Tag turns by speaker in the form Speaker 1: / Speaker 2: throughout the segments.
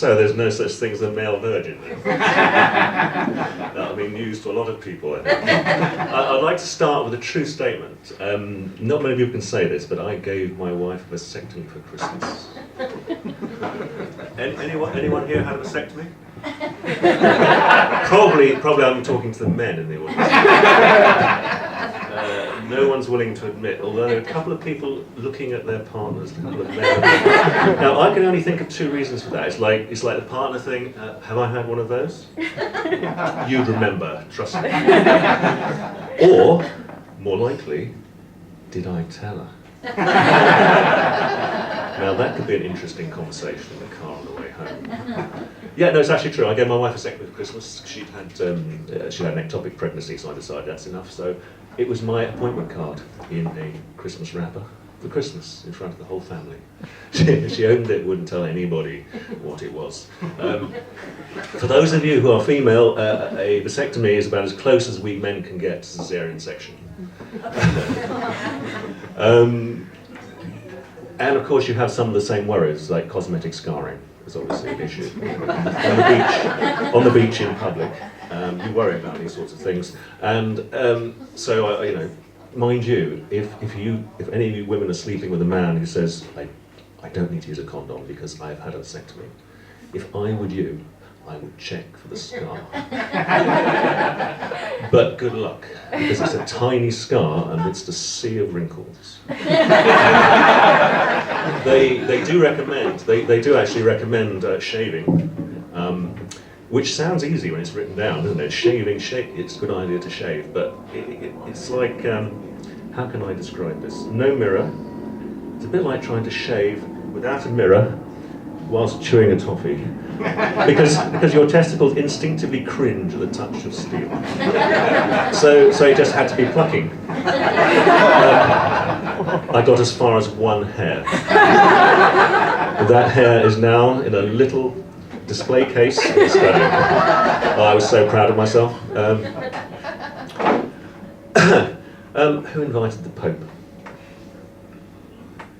Speaker 1: so, there's no such thing as a male virgin. That'll be news to a lot of people, I think. I'd like to start with a true statement. Not many people can say this, but I gave my wife a vasectomy for Christmas. Anyone here had a vasectomy? Probably I'm talking to the men in the audience. No one's willing to admit, although there are a couple of people looking at their partners, a couple of men. Now, I can only think of two reasons for that. It's like the partner thing. Have I had one of those? You'd remember, trust me. Or, more likely, did I tell her? Now, that could be an interesting conversation in the car on the way home. Yeah, no, it's actually true. I gave my wife a vasectomy for Christmas. She'd had an ectopic pregnancy, so I decided that's enough. So it was my appointment card in a Christmas wrapper for Christmas in front of the whole family. She opened it, wouldn't tell anybody what it was. For those of you who are female, a vasectomy is about as close as we men can get to caesarean section. And of course you have some of the same worries, like cosmetic scarring is obviously an issue. On the beach in public, you worry about these sorts of things. And so, mind you, if any of you women are sleeping with a man who says, I don't need to use a condom because I've had a vasectomy, if I were you, I would check for the scar. But good luck, because it's a tiny scar amidst a sea of wrinkles. They do actually recommend shaving, which sounds easy when it's written down, doesn't it? Shaving, it's a good idea to shave, but it's like, how can I describe this? No mirror. It's a bit like trying to shave without a mirror whilst chewing a toffee. Because your testicles instinctively cringe at the touch of steel. So it just had to be plucking. I got as far as one hair. That hair is now in a little display case in the study. Oh, I was so proud of myself. Who invited the Pope?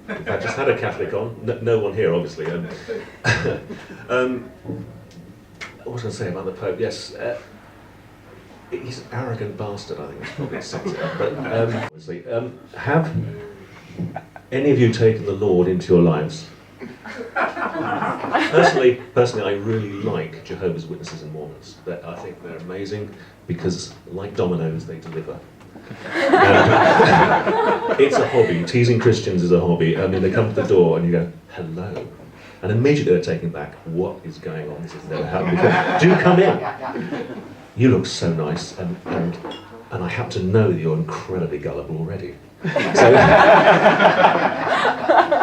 Speaker 1: I just had a Catholic on, no one here obviously. What was I going to say about the Pope? Yes, he's an arrogant bastard, I think that's probably sums it up. But obviously, have any of you taken the Lord into your lives? Personally, I really like Jehovah's Witnesses and Mormons. I think they're amazing because, like dominoes, they deliver. It's a hobby. Teasing Christians is a hobby. I mean, they come to the door and you go, hello. And immediately they're taken back. What is going on? This has never happened before. Do come in. You look so nice, and I happen to know that you're incredibly gullible already. So,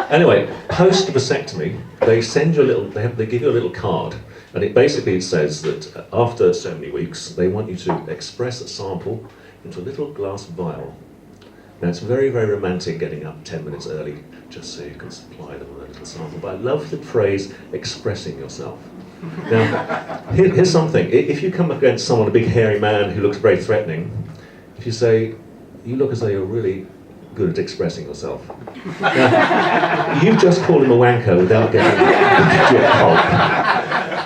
Speaker 1: anyway, post vasectomy, they send you they give you a little card, and it says that after so many weeks, they want you to express a sample into a little glass vial. Now it's very, very romantic getting up 10 minutes early just so you can supply them with a little sample, but I love the phrase expressing yourself. Now, here's something. If you come against someone, a big hairy man who looks very threatening, if you say, you look as though you're really good at expressing yourself. Now, you've just called him a wanker without getting a pulp.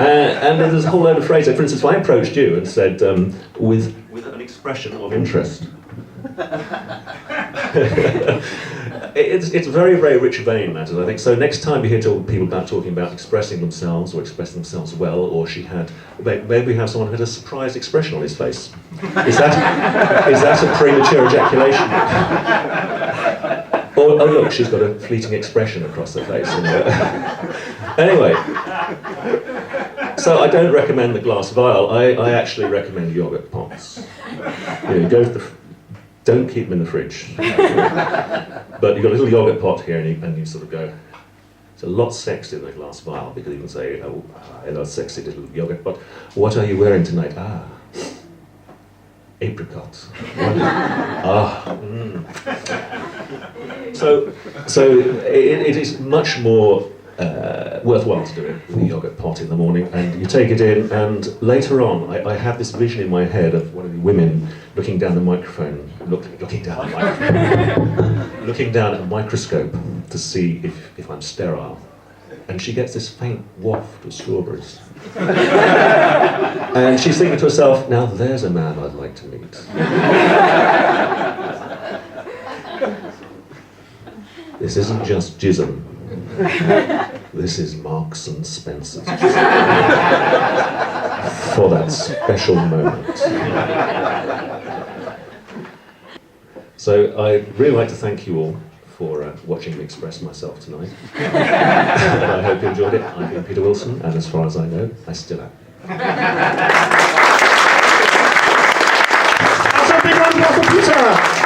Speaker 1: And there's a whole load of phrases. For instance, if I approached you and said, with an expression of interest, it's very, very rich vein matters, I think. So next time you hear people talking about expressing themselves or expressing themselves well, or maybe we have someone who had a surprised expression on his face. Is that a premature ejaculation? Or, oh look, she's got a fleeting expression across her face. Anyway, so I don't recommend the glass vial. I actually recommend yogurt pots. Don't keep them in the fridge. But you've got a little yogurt pot here, and you sort of go, it's a lot sexier than a glass vial, because you can say, oh, hello, sexy little yogurt pot. What are you wearing tonight? Apricot. So it is much more worthwhile to do it with a yogurt pot in the morning, and you take it in, and later on I have this vision in my head of one of the women looking down the microphone, looking down the microphone, looking down at a microscope to see if I'm sterile. and she gets this faint waft of strawberries. And she's thinking to herself, now there's a man I'd like to meet. This isn't just jism. This is Marks and Spencer's. For that special moment. So I'd really like to thank you all for watching me express myself tonight. I hope you enjoyed it. I've been Peter Wilson, and as far as I know, I still am. That's a big one for Peter!